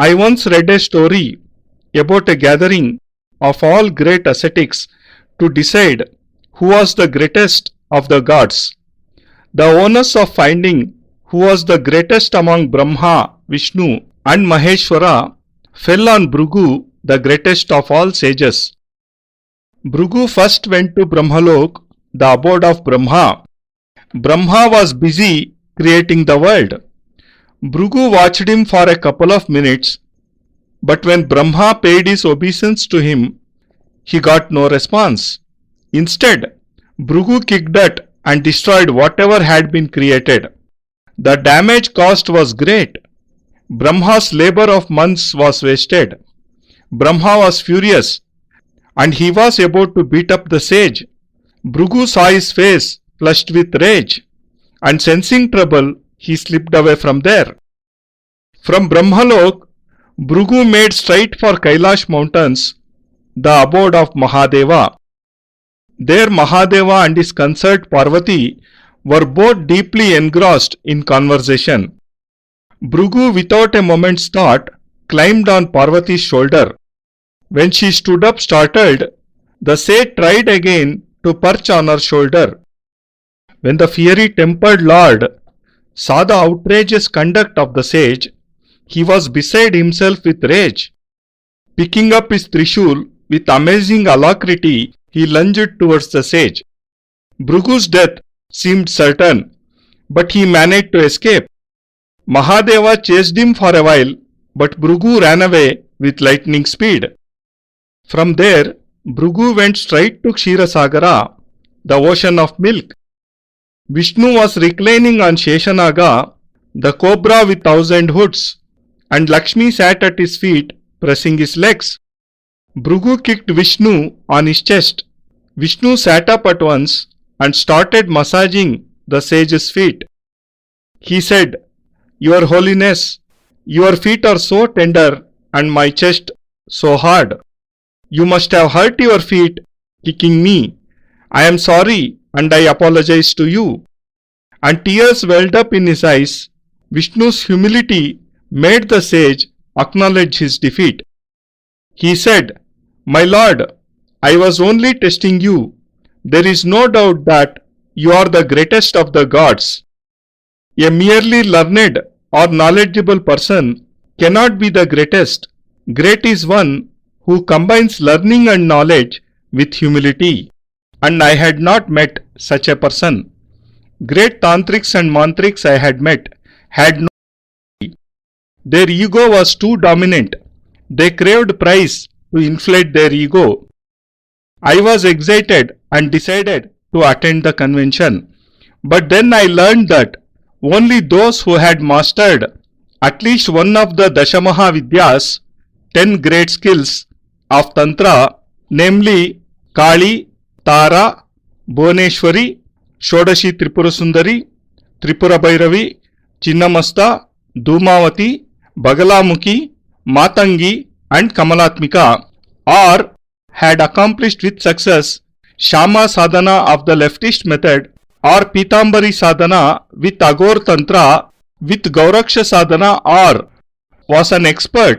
I once read a story about a gathering of all great ascetics to decide who was the greatest of the gods. The onus of finding who was the greatest among Brahma, Vishnu and Maheshwara fell on Bhrigu, the greatest of all sages. Bhrigu first went to Brahmalok, the abode of Brahma. Brahma was busy creating the world. Bhrigu watched him for a couple of minutes, but when Brahma paid his obeisance to him, he got no response. Instead, Bhrigu kicked at and destroyed whatever had been created. The damage caused was great. Brahma's labor of months was wasted. Brahma was furious, and he was about to beat up the sage. Bhrigu saw his face flushed with rage, and sensing trouble, he slipped away from there. From Brahmalok, Bhrigu made straight for Kailash mountains, the abode of Mahadeva. There Mahadeva and his consort Parvati were both deeply engrossed in conversation. Bhrigu, without a moment's thought, climbed on Parvati's shoulder. When she stood up startled, the sage tried again to perch on her shoulder. When the fiery-tempered lord saw the outrageous conduct of the sage, he was beside himself with rage. Picking up his trishul with amazing alacrity, he lunged towards the sage. Bhrigu's death seemed certain, but he managed to escape. Mahadeva chased him for a while, but Bhrigu ran away with lightning speed. From there, Bhrigu went straight to Ksheerasagara, the ocean of milk. Vishnu was reclining on Sheshanaga, the cobra with 1,000 hoods, and Lakshmi sat at his feet, pressing his legs. Bhrigu kicked Vishnu on his chest. Vishnu sat up at once and started massaging the sage's feet. He said, "Your Holiness, your feet are so tender and my chest so hard. You must have hurt your feet kicking me. I am sorry and I apologize to you." And tears welled up in his eyes. Vishnu's humility made the sage acknowledge his defeat. He said, "My lord, I was only testing you. There is no doubt that you are the greatest of the gods. A merely learned or knowledgeable person cannot be the greatest. Great is one who combines learning and knowledge with humility, and I had not met such a person. Great tantrics and mantrics I had met had no humility. Their ego was too dominant. They craved praise to inflate their ego. I was excited and decided to attend the convention. But then I learned that only those who had mastered at least one of the Dashamaha Vidyas, 10 great skills of Tantra, namely Kali, Tara, Bhuneshwari, Shodashi Tripura Sundari, Tripura Bhairavi, Chinnamasta, Dhumavati, Bagalamukhi, Matangi and Kamalatmika, or had accomplished with success Shama Sadhana of the leftist method, or Pitambari Sadhana with Agor Tantra with Gauraksha Sadhana, or was an expert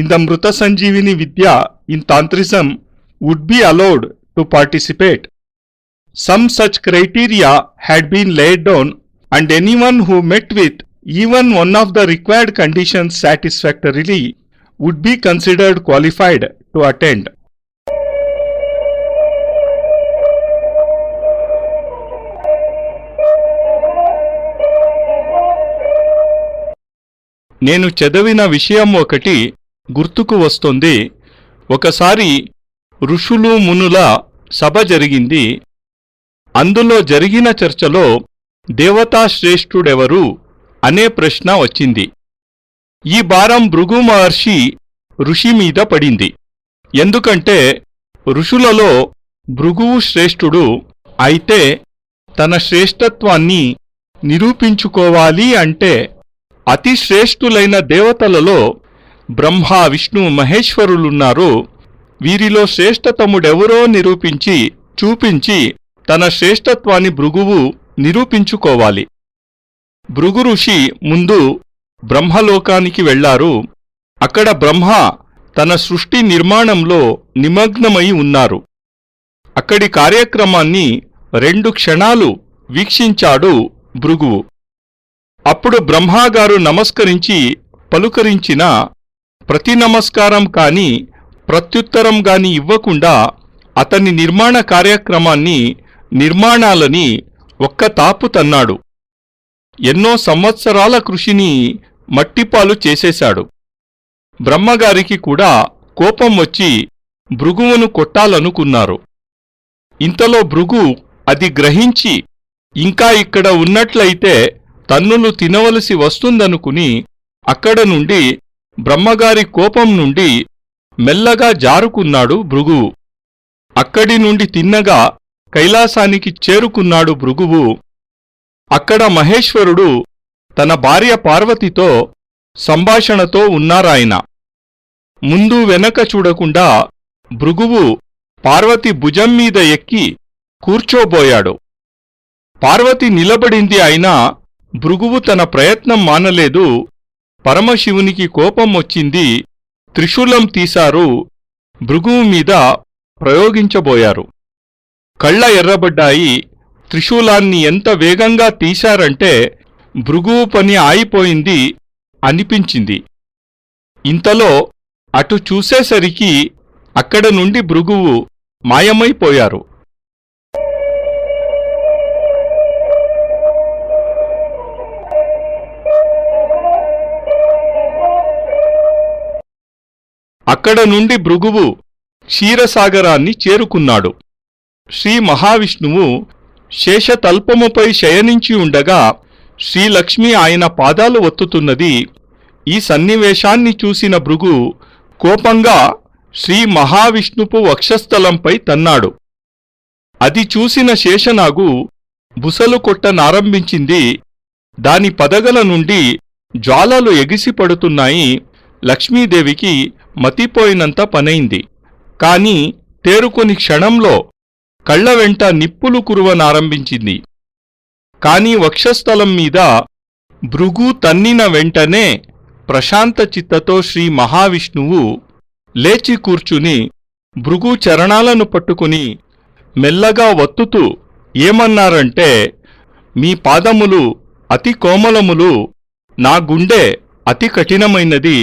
in the Mruta Sanjeevani Vidya in Tantrism, would be allowed to participate. Some such criteria had been laid down, and anyone who met with even one of the required conditions satisfactorily would be considered qualified to attend. నేను చదివిన విషయం ఒకటి గుర్తుకు వస్తుంది. ఒకసారి ఋషులు మునుల సభ జరిగింది. అందులో జరిగిన చర్చలో దేవతా శ్రేష్ఠుడెవరు అనే ప్రశ్న వచ్చింది. ఈ భారం భృగు మహర్షి ఋషి మీద పడింది. ఎందుకంటే ఋషులలో భృగువు శ్రేష్ఠుడు. అయితే తన శ్రేష్ఠత్వాన్ని నిరూపించుకోవాలి అంటే అతి శ్రేష్ఠులైన దేవతలలో బ్రహ్మ, విష్ణు, మహేశ్వరులున్నారు. వీరిలో శ్రేష్ఠతముడెవరో చూపించి తన శ్రేష్ఠత్వాన్ని భృగువు నిరూపించుకోవాలి. భృగు ఋషి ముందు బ్రహ్మలోకానికి వెళ్లారు. అక్కడ బ్రహ్మ తన సృష్టి నిర్మాణంలో నిమగ్నమై ఉన్నారు. అక్కడి కార్యక్రమాన్ని 2 క్షణాలు వీక్షించాడు భృగువు. అప్పుడు బ్రహ్మగారు నమస్కరించి పలుకరించిన ప్రతి నమస్కారం కాని ప్రత్యుత్తరం గాని ఇవ్వకుండా అతని నిర్మాణ కార్యక్రమాన్ని నిర్మాణాలని ఒక్క తాపు తన్నాడు. ఎన్నో సంవత్సరాల కృషిని మట్టిపాలు చేసేశాడు. బ్రహ్మగారికి కూడా కోపం వచ్చి భృగువును కొట్టాలనుకున్నారు. ఇంతలో భృగు అది గ్రహించి ఇంకా ఇక్కడ ఉన్నట్లయితే తన్నులు తినవలసి వస్తుందనుకుని అక్కడ నుండి బ్రహ్మగారి కోపం నుండి మెల్లగా జారుకున్నాడు భృగువు. అక్కడి నుండి తిన్నగా కైలాసానికి చేరుకున్నాడు భృగువు. అక్కడ మహేశ్వరుడు తన భార్య పార్వతితో సంభాషణతో ఉన్నారాయన. ముందు వెనక చూడకుండా భృగువు పార్వతి భుజం మీద ఎక్కి కూర్చోబోయాడు. పార్వతి నిలబడింది. అయినా భృగువు తన ప్రయత్నం మానలేదు. పరమశివునికి కోపం వచ్చింది. త్రిశూలం తీశారు. భృగువు మీద ప్రయోగించబోయారు. కళ్ళ ఎర్రబడ్డాయి. త్రిశూలాన్ని ఎంత వేగంగా తీశారంటే భృగువు పని ఆగిపోయింది అనిపించింది. ఇంతలో అటు చూసేసరికి అక్కడ నుండి భృగువు మాయమైపోయారు. అక్కడ నుండి భృగువు క్షీరసాగరాన్ని చేరుకున్నాడు. శ్రీ మహావిష్ణువు శేషతల్పముపై శయనించి ఉండగా శ్రీలక్ష్మి ఆయన పాదాలు ఒత్తుతున్నది. ఈ సన్నివేశాన్ని చూసిన భృగు కోపంగా శ్రీ మహావిష్ణువు వక్షస్థలంపై తన్నాడు. అది చూసిన శేషనాగు బుసలు కొట్టనారంభించింది. దాని పదగల నుండి జ్వాలలు ఎగిసిపడుతున్నాయి. లక్ష్మీదేవికి మతిపోయినంత పనైంది. కాని తేరుకొని క్షణంలో కళ్ల వెంట నిప్పులు కురువనారంభించింది. కాని వక్షస్థలం మీద భృగు తన్నిన వెంటనే ప్రశాంత చిత్తతో శ్రీ మహావిష్ణువు లేచి కూర్చుని భృగు చరణాలను పట్టుకుని మెల్లగా వత్తుతూ ఏమన్నారంటే, మీ పాదములు అతి కోమలములు, నా గుండె అతి కఠినమైనది.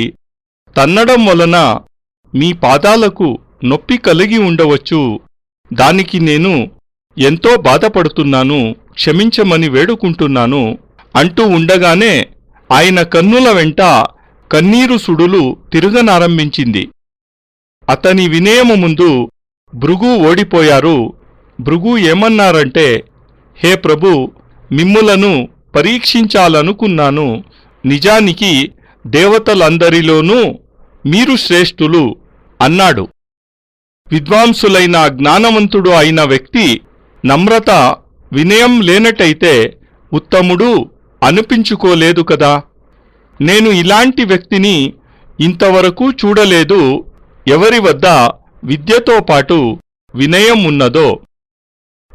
తన్నడం వలన మీ పాదాలకు నొప్పి కలిగి ఉండవచ్చు. దానికి నేను ఎంతో బాధపడుతున్నాను, క్షమించమని వేడుకుంటున్నాను అంటూ ఉండగానే ఆయన కన్నుల వెంట కన్నీరు సుడులు తిరగనారంభించింది. అతని వినయము ముందు భృగు ఓడిపోయారు. భృగు ఏమన్నారంటే, హే ప్రభు, మిమ్ములను పరీక్షించాలనుకున్నాను. నిజానికి దేవతలందరిలోనూ మీరు శ్రేష్ఠులు అన్నాడు. విద్వాంసులైన జ్ఞానవంతుడు అయిన వ్యక్తి నమ్రత వినయం లేనటైతే ఉత్తముడు అనిపించుకోలేదు కదా. నేను ఇలాంటి వ్యక్తిని ఇంతవరకు చూడలేదు. ఎవరి వద్ద విద్యతో పాటు వినయం ఉన్నదో.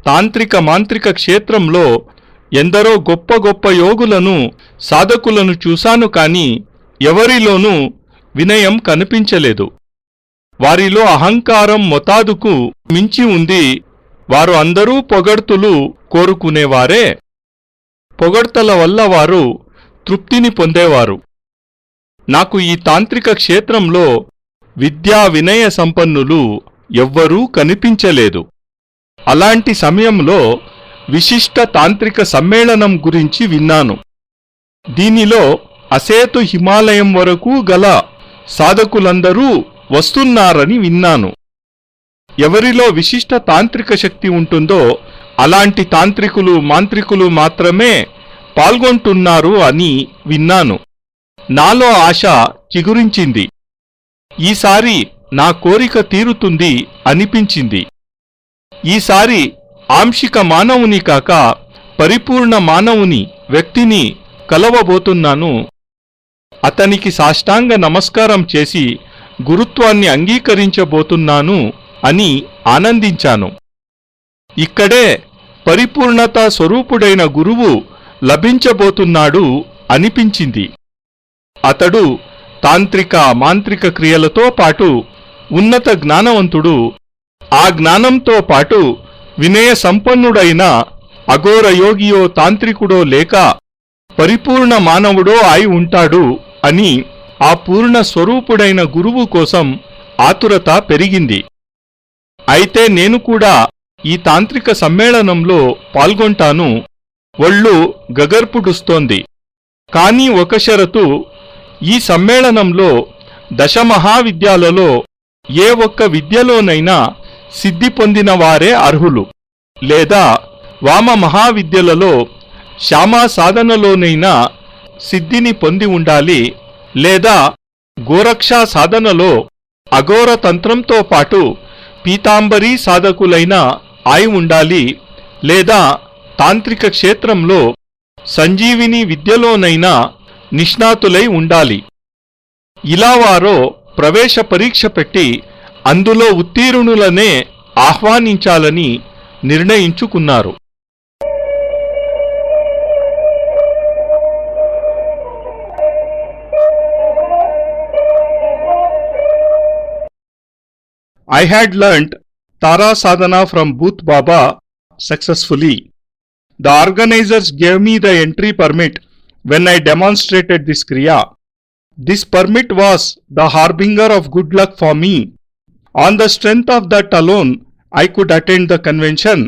తాంత్రిక మాంత్రిక క్షేత్రంలో ఎందరో గొప్ప గొప్ప యోగులను సాధకులను చూశాను. కాని ఎవరిలోనూ వినయం కనిపించలేదు. వారిలో అహంకారం మొతాదుకు మించి ఉంది. వారు అందరూ పొగడ్తలు కోరుకునేవారే. పొగడ్తల వల్ల వారు తృప్తిని పొందేవారు. నాకు ఈ తాంత్రిక క్షేత్రంలో విద్యా వినయ సంపన్నులు ఎవ్వరూ కనిపించలేదు. అలాంటి సమయంలో విశిష్ట తాంత్రిక సమ్మేళనం గురించి విన్నాను. దీనిలో అసేతు హిమాలయం వరకు గల సాధకులందరూ వస్తున్నారని విన్నాను. ఎవరిలో విశిష్ట తాంత్రిక శక్తి ఉంటుందో అలాంటి తాంత్రికులు మాంత్రికులు మాత్రమే పాల్గొంటున్నారు అని విన్నాను. నాలో ఆశ చిగురించింది. ఈసారి నా కోరిక తీరుతుంది అనిపించింది. ఈసారి ఆంశిక మానవుని కాక పరిపూర్ణ మానవుని వ్యక్తిని కలవబోతున్నాను. అతనికి సాష్టాంగ నమస్కారం చేసి గురుత్వాన్ని అంగీకరించబోతున్నాను అని ఆనందించాను. ఇక్కడే పరిపూర్ణతా స్వరూపుడైన గురువు లభించబోతున్నాడు అనిపించింది. అతడు తాంత్రిక మాంత్రిక క్రియలతో పాటు ఉన్నత జ్ఞానవంతుడు, ఆ జ్ఞానంతో పాటు వినయ సంపన్నుడైన అఘోర యోగియో తాంత్రికుడో లేక పరిపూర్ణ మానవుడో అయి ఉంటాడు అని ఆ పూర్ణ స్వరూపుడైన గురువు కోసం ఆతురత పెరిగింది. అయితే నేను కూడా ఈ తాంత్రిక సమ్మేళనంలో పాల్గొంటాను, ఒళ్ళు గగర్పుడుస్తోంది. కానీ ఒక షరతు, ఈ సమ్మేళనంలో దశమహావిద్యాలలో ఏ ఒక్క విద్యలోనైనా సిద్ధి పొందిన వారే అర్హులు, లేదా వామ మహావిద్యలలో శ్యామా సాధనలోనైనా సిద్ధిని పొంది ఉండాలి, లేదా గోరక్షా సాధనలో అఘోర తంత్రంతో పాటు పీతాంబరీ సాధకులైన అయి ఉండాలి, లేదా తాంత్రిక క్షేత్రంలో సంజీవిని విద్యలోనైనా నిష్ణాతులై ఉండాలి. ఇలా వారో ప్రవేశ పరీక్ష పెట్టి అందులో ఉత్తీర్ణులనే ఆహ్వానించాలని నిర్ణయించుకున్నారు. I had learnt Tara Sadhana from Booth Baba successfully. The organizers gave me the entry permit when I demonstrated this Kriya. This permit was the harbinger of good luck for me. On the strength of that alone, I could attend the convention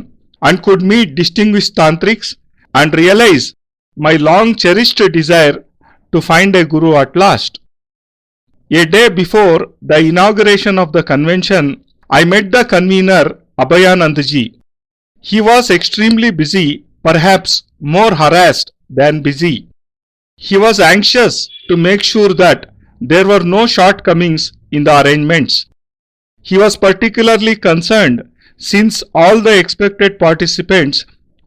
and could meet distinguished tantrics and realize my long cherished desire to find a guru at last. A day before the inauguration of the convention, I met the convener Abhayanandji. He was extremely busy, perhaps more harassed than busy. He was anxious to make sure that there were no shortcomings in the arrangements. He was particularly concerned since all the expected participants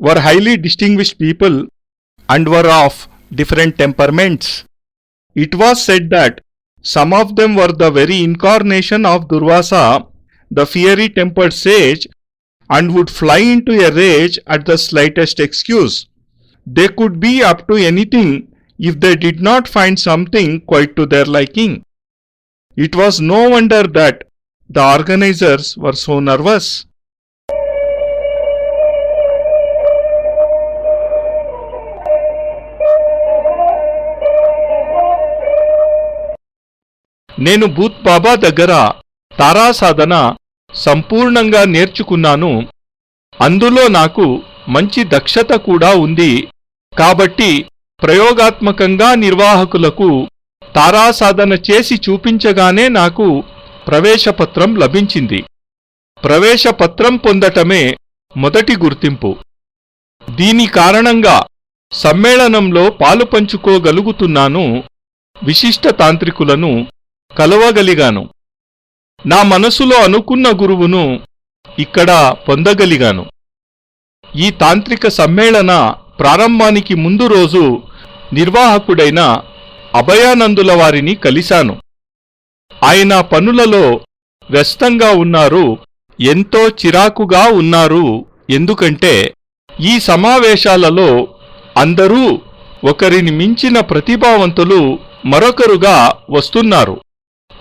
were highly distinguished people and were of different temperaments. It was said that some of them were the very incarnation of Durvasa, the fiery-tempered sage, and would fly into a rage at the slightest excuse. They could be up to anything if they did not find something quite to their liking. It was no wonder that the organizers were so nervous. నేను booth బాబా దగ్గర తారా సాధన సంపూర్ణంగా నేర్చుకున్నాను. అందులో నాకు మంచి దక్షత కూడా ఉంది. కాబట్టి ప్రయోగాత్మకంగా నిర్వాహకులకు తారా సాధన చేసి చూపించగానే నాకు ప్రవేశపత్రం లభించింది. ప్రవేశపత్రం పొందటమే మొదటి గుర్తింపు. దీని కారణంగా సమ్మేళనంలో పాలుపంచుకోగలుగుతున్నాను, విశిష్ట తాంత్రికులను కలవగలిగాను. నా మనసులో అనుకున్న గురువును ఇక్కడ పొందగలిగాను. ఈ తాంత్రిక సమ్మేళన ప్రారంభానికి ముందు రోజు నిర్వాహకుడైన అభయానందుల వారిని కలిశాను. ఆయన పనులలో వ్యస్తంగా ఉన్నారు, ఎంతో చిరాకుగా ఉన్నారు. ఎందుకంటే ఈ సమావేశాలలో అందరూ ఒకరిని మించిన ప్రతిభావంతులు మరొకరుగా వస్తున్నారు.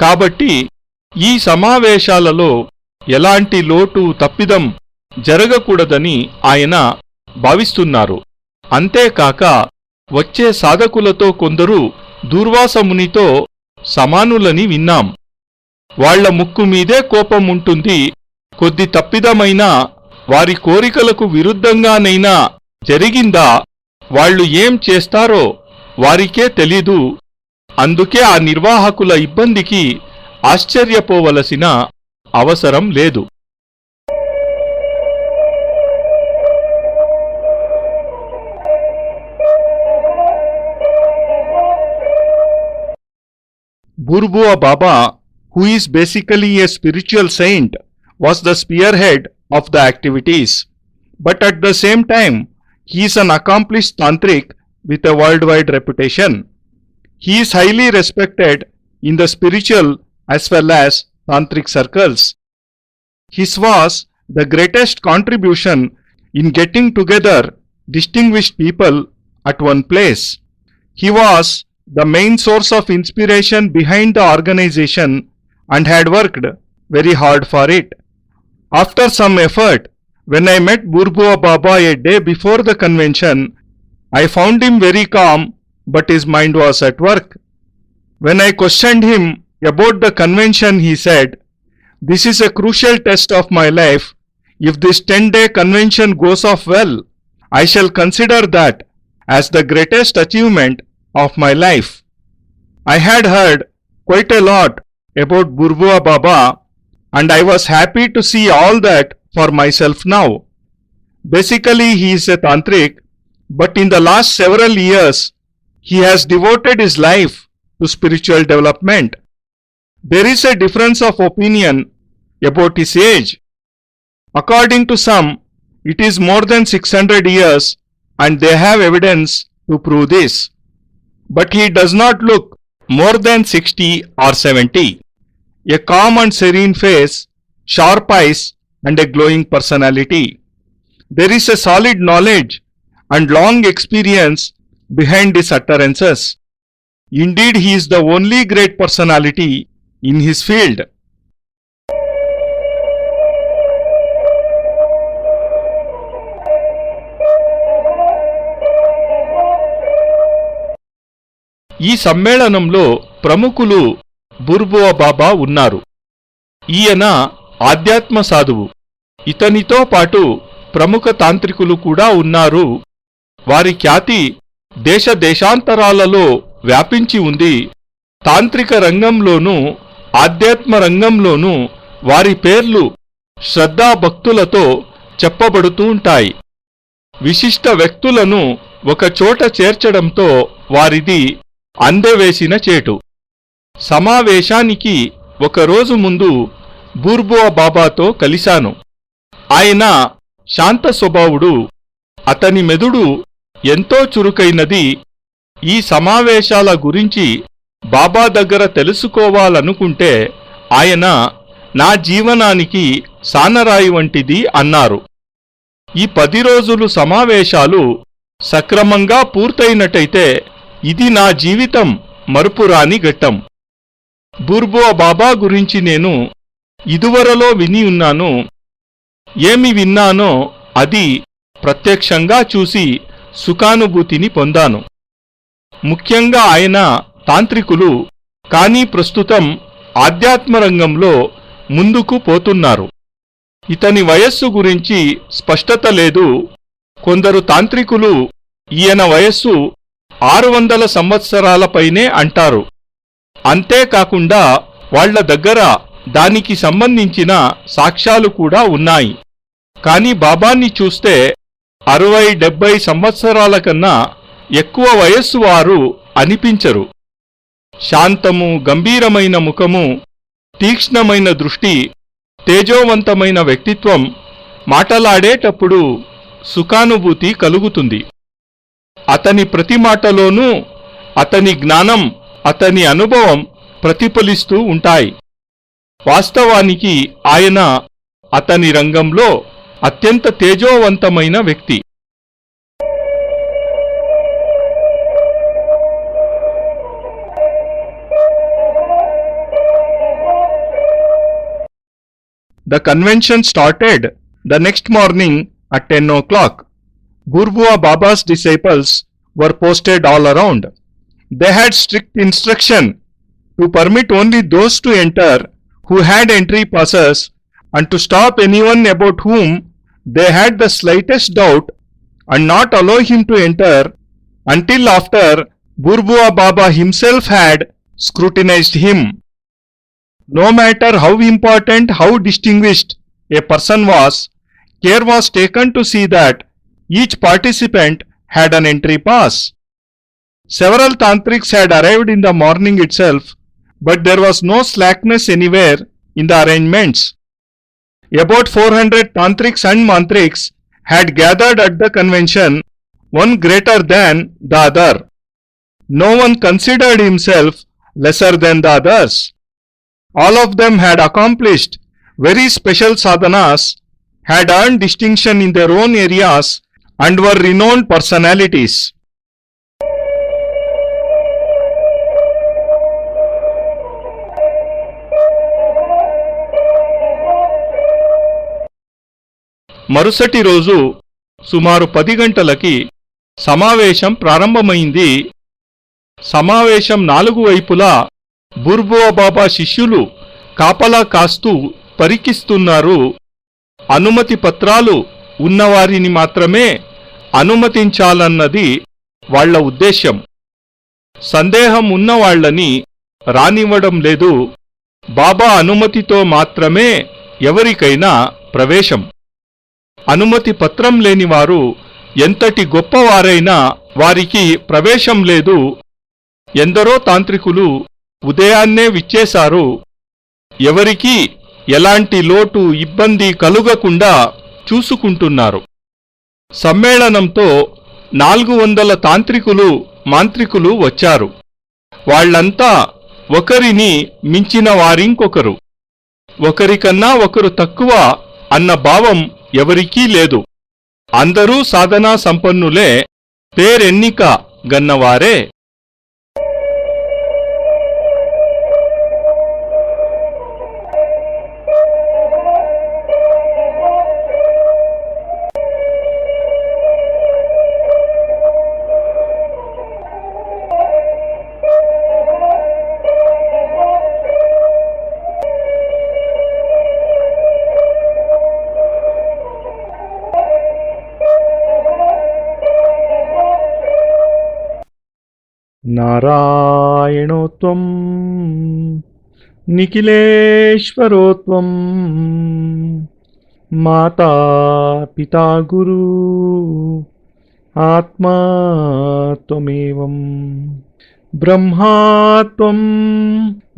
కాబట్టి ఈ సమావేశాలలో ఎలాంటి లోటు తప్పిదం జరగకూడదని ఆయన భావిస్తున్నారు. అంతేకాక వచ్చే సాధకులతో కొందరు దూర్వాసమునితో సమానులని విన్నాం. వాళ్ల ముక్కు మీదే కోపం ఉంటుంది. కొద్ది తప్పిదమైనా వారి కోరికలకు విరుద్ధంగానైనా జరిగిందా వాళ్లు ఏం చేస్తారో వారికే తెలీదు. అందుకే ఆ నిర్వాహకుల ఇబ్బందికి ఆశ్చర్యపోవలసిన అవసరం లేదు. Burbua Baba, who is basically a spiritual saint, was the spearhead of the activities. But at the same time, he is an accomplished tantric with a worldwide reputation. He is highly respected in the spiritual as well as tantric circles. His was the greatest contribution in getting together distinguished people at one place. He was the main source of inspiration behind the organization and had worked very hard for it. After some effort, when I met Burbua Baba a day before the convention, I found him very calm, but his mind was at work. When I questioned him about the convention, he said, "This is a crucial test of my life. If this 10-day convention goes off well, I shall consider that as the greatest achievement of my life." I had heard quite a lot about Burbua Baba, and I was happy to see all that for myself now. Basically, he is a tantric, but in the last several years, he has devoted his life to spiritual development. There is a difference of opinion about his age. According to some, it is more than 600 years, and they have evidence to prove this. But he does not look more than 60 or 70. A calm and serene face, sharp eyes, and a glowing personality. There is a solid knowledge and long experience behind his utterances. Indeed, he is the only great personality in his field. ఈ సమ్మేళనంలో ప్రముఖులు బుర్బువ బాబా ఉన్నారు. ఈయన ఆధ్యాత్మ సాధువు. ఇతనితో పాటు ప్రముఖ తాంత్రికులు కూడా ఉన్నారు. వారి ఖ్యాతి దేశ దేశాంతరాలలో వ్యాపించి ఉంది. తాంత్రిక రంగంలోనూ ఆధ్యాత్మ రంగంలోనూ వారి పేర్లు శ్రద్ధాభక్తులతో చెప్పబడుతూ ఉంటాయి. విశిష్ట వ్యక్తులను ఒకచోట చేర్చడంతో వారిది అందవేసిన చేటు. సమావేశానికి ఒకరోజు ముందు బుర్బువ బాబాతో కలిశాను. ఆయన శాంత స్వభావుడు. అతని మెదడు ఎంతో చురుకైనది. ఈ సమావేశాల గురించి బాబా దగ్గర తెలుసుకోవాలనుకుంటే ఆయన నా జీవనానికి సానరాయి వంటిది అన్నారు. ఈ 10 రోజులు సమావేశాలు సక్రమంగా పూర్తయినట్టయితే ఇది నా జీవితం మరుపురాని ఘట్టం. బుర్బువ బాబా గురించి నేను ఇదివరలో విని ఉన్నాను. ఏమి విన్నానో అది ప్రత్యక్షంగా చూసి సుఖానుభూతిని పొందాను. ముఖ్యంగా ఆయన తాంత్రికులు, కానీ ప్రస్తుతం ఆధ్యాత్మరంగంలో ముందుకు పోతున్నారు. ఇతని వయస్సు గురించి స్పష్టత లేదు. కొందరు తాంత్రికులు ఈయన వయస్సు 600 సంవత్సరాల పైనే అంటారు. అంతేకాకుండా వాళ్ల దగ్గర దానికి సంబంధించిన సాక్ష్యాలు కూడా ఉన్నాయి. కానీ బాబాని చూస్తే 60-70 సంవత్సరాల కన్నా ఎక్కువ వయస్సు వారు అనిపించరు. శాంతము, గంభీరమైన ముఖము, తీక్ష్ణమైన దృష్టి, తేజోవంతమైన వ్యక్తిత్వం. మాటలాడేటప్పుడు సుఖానుభూతి కలుగుతుంది. అతని ప్రతి మాటలోనూ అతని జ్ఞానం, అతని అనుభవం ప్రతిఫలిస్తూ ఉంటాయి. వాస్తవానికి ఆయన అతని రంగంలో అత్యంత తేజోవంతమైన వ్యక్తి. The convention started the next morning at 10 o'clock. Burbua Baba's disciples were posted all around. They had strict instruction to permit only those to enter who had entry passes and to stop anyone about whom they had the slightest doubt and not allow him to enter until after Burbua Baba himself had scrutinized him. No matter how important, how distinguished a person was, care was taken to see that each participant had an entry pass. Several tantrics had arrived in the morning itself, but there was no slackness anywhere in the arrangements. About 400 tantrics and mantriks had gathered at the convention, one greater than the other. No one considered himself lesser than the others. All of them had accomplished very special sadhanas, had earned distinction in their own areas, and were renowned personalities. మరుసటి రోజు సుమారు 10 గంటలకి సమావేశం ప్రారంభమైంది. సమావేశం 4 వైపులా బుర్బువ బాబా శిష్యులు కాపలా కాస్తూ పరికిస్తున్నారు. అనుమతి పత్రాలు ఉన్నవారిని మాత్రమే అనుమతించాలన్నది వాళ్ల ఉద్దేశ్యం. సందేహం ఉన్నవాళ్లని రానివ్వడం లేదు. బాబా అనుమతితో మాత్రమే ఎవరికైనా ప్రవేశం. అనుమతి పత్రం లేనివారు ఎంతటి గొప్పవారైనా వారికి ప్రవేశం లేదు. ఎందరో తాంత్రికులు ఉదయాన్నే విచ్చేశారు. ఎవరికీ ఎలాంటి లోటు ఇబ్బంది కలుగకుండా చూసుకుంటున్నారు. సమ్మేళనంతో 400 తాంత్రికులు మాంత్రికులు వచ్చారు. వాళ్లంతా ఒకరిని మించిన వారింకొకరు, ఒకరికన్నా ఒకరు తక్కువ అన్న భావం ఎవరికీ లేదు. అందరూ సాధనా సంపన్నులే, పేరెన్నిక గన్నవారే. నారాయణోత్వం నిఖిలేశ్వరోత్వం మాతా పితా గురు ఆత్మా త్వమేవం బ్రహ్మాత్వం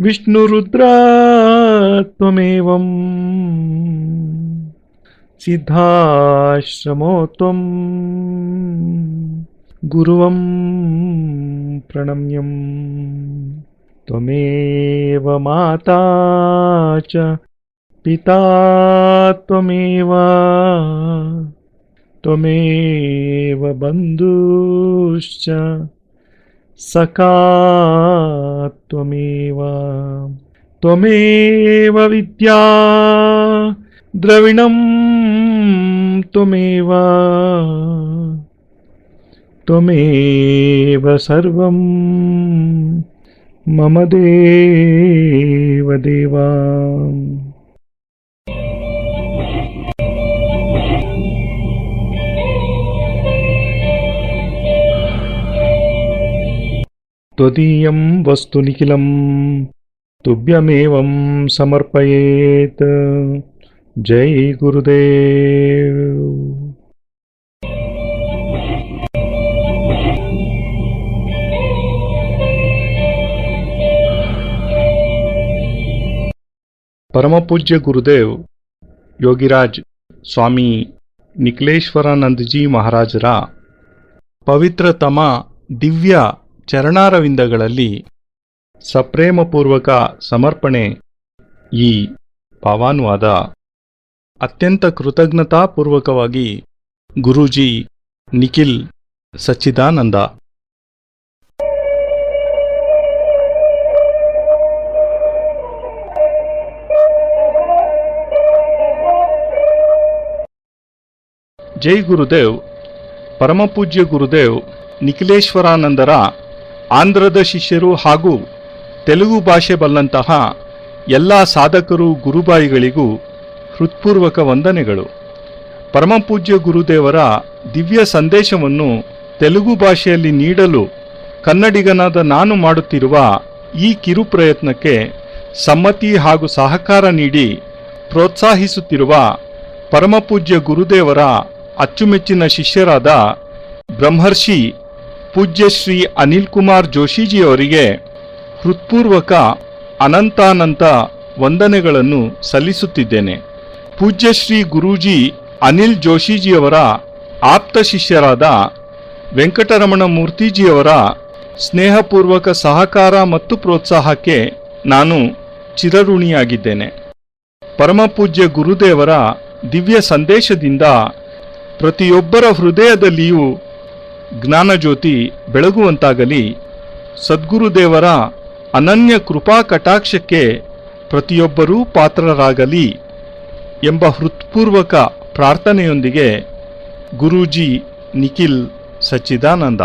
విష్ణురుద్రాత్వమేవం సిద్ధాశ్రమోత్వం గురువం ప్రణమ్యం త్వమేవ మాతా చ పితా త్వమేవ త్వమేవ బంధుశ్చ సఖా త్వమేవ త్వమేవ విద్యా ద్రవిణం త్వమేవ త్వమేవ సర్వం మమ దేవ దేవా. త్వదీయం వస్తు నిఖిలం తుభ్యమేవం సమర్పయేత్. జై గురుదేవ్. పరమపూజ్య గురుదేవ్ ಯೋಗಿರಾಜ್ ಸ್ವಾಮಿ ನಿಖಿಲೇಶ್ವರಾನಂದಜಿ ಮಹಾರಾಜರ ಪವಿತ್ರತಮ ದಿವ್ಯ ಚರಣಾರವಿಂದಗಳಲ್ಲಿ ಸಪ್ರೇಮಪೂರ್ವಕ ಸಮರ್ಪಣೆ. ಈ ಭಾವಾನುವಾದ ಅತ್ಯಂತ ಕೃತಜ್ಞತಾಪೂರ್ವಕವಾಗಿ ಗುರೂಜಿ ನಿಖಿಲ್ ಸಚ್ಚಿದಾನಂದ. ಜೈ ಗುರುದೇವ್. ಪರಮಪೂಜ್ಯ ಗುರುದೇವ್ ನಿಖಿಲೇಶ್ವರಾನಂದರ ಆಂಧ್ರದ ಶಿಷ್ಯರು ಹಾಗೂ ತೆಲುಗು ಭಾಷೆ ಬಲ್ಲಂತಹ ಎಲ್ಲ ಸಾಧಕರು ಗುರುಬಾಯಿಗಳಿಗೂ ಹೃತ್ಪೂರ್ವಕ ವಂದನೆಗಳು. ಪರಮಪೂಜ್ಯ ಗುರುದೇವರ ದಿವ್ಯ ಸಂದೇಶವನ್ನು ತೆಲುಗು ಭಾಷೆಯಲ್ಲಿ ನೀಡಲು ಕನ್ನಡಿಗನಾದ ನಾನು ಮಾಡುತ್ತಿರುವ ಈ ಕಿರು ಪ್ರಯತ್ನಕ್ಕೆ ಸಮ್ಮತಿ ಹಾಗೂ ಸಹಕಾರ ನೀಡಿ ಪ್ರೋತ್ಸಾಹಿಸುತ್ತಿರುವ ಪರಮಪೂಜ್ಯ ಗುರುದೇವರ ಅಚ್ಚುಮೆಚ್ಚಿನ ಶಿಷ್ಯರಾದ ಬ್ರಹ್ಮರ್ಷಿ ಪೂಜ್ಯ ಶ್ರೀ ಅನಿಲ್ ಕುಮಾರ್ ಜೋಶಿಜಿಯವರಿಗೆ ಹೃತ್ಪೂರ್ವಕ ಅನಂತಾನಂತ ವಂದನೆಗಳನ್ನು ಸಲ್ಲಿಸುತ್ತಿದ್ದೇನೆ. ಪೂಜ್ಯ ಶ್ರೀ ಗುರೂಜಿ ಅನಿಲ್ ಜೋಶಿಜಿಯವರ ಆಪ್ತ ಶಿಷ್ಯರಾದ ವೆಂಕಟರಮಣ ಮೂರ್ತಿಜಿಯವರ ಸ್ನೇಹಪೂರ್ವಕ ಸಹಕಾರ ಮತ್ತು ಪ್ರೋತ್ಸಾಹಕ್ಕೆ ನಾನು ಚಿರಋಣಿಯಾಗಿದ್ದೇನೆ. ಪರಮಪೂಜ್ಯ ಗುರುದೇವರ ದಿವ್ಯ ಸಂದೇಶದಿಂದ ಪ್ರತಿಯೊಬ್ಬರ ಹೃದಯದಲ್ಲಿಯೂ ಜ್ಞಾನಜ್ಯೋತಿ ಬೆಳಗುವಂತಾಗಲಿ. ಸದ್ಗುರುದೇವರ ಅನನ್ಯ ಕೃಪಾ ಕಟಾಕ್ಷಕ್ಕೆ ಪ್ರತಿಯೊಬ್ಬರೂ ಪಾತ್ರರಾಗಲಿ ಎಂಬ ಹೃತ್ಪೂರ್ವಕ ಪ್ರಾರ್ಥನೆಯೊಂದಿಗೆ ಗುರೂಜಿ ನಿಖಿಲ್ ಸಚ್ಚಿದಾನಂದ.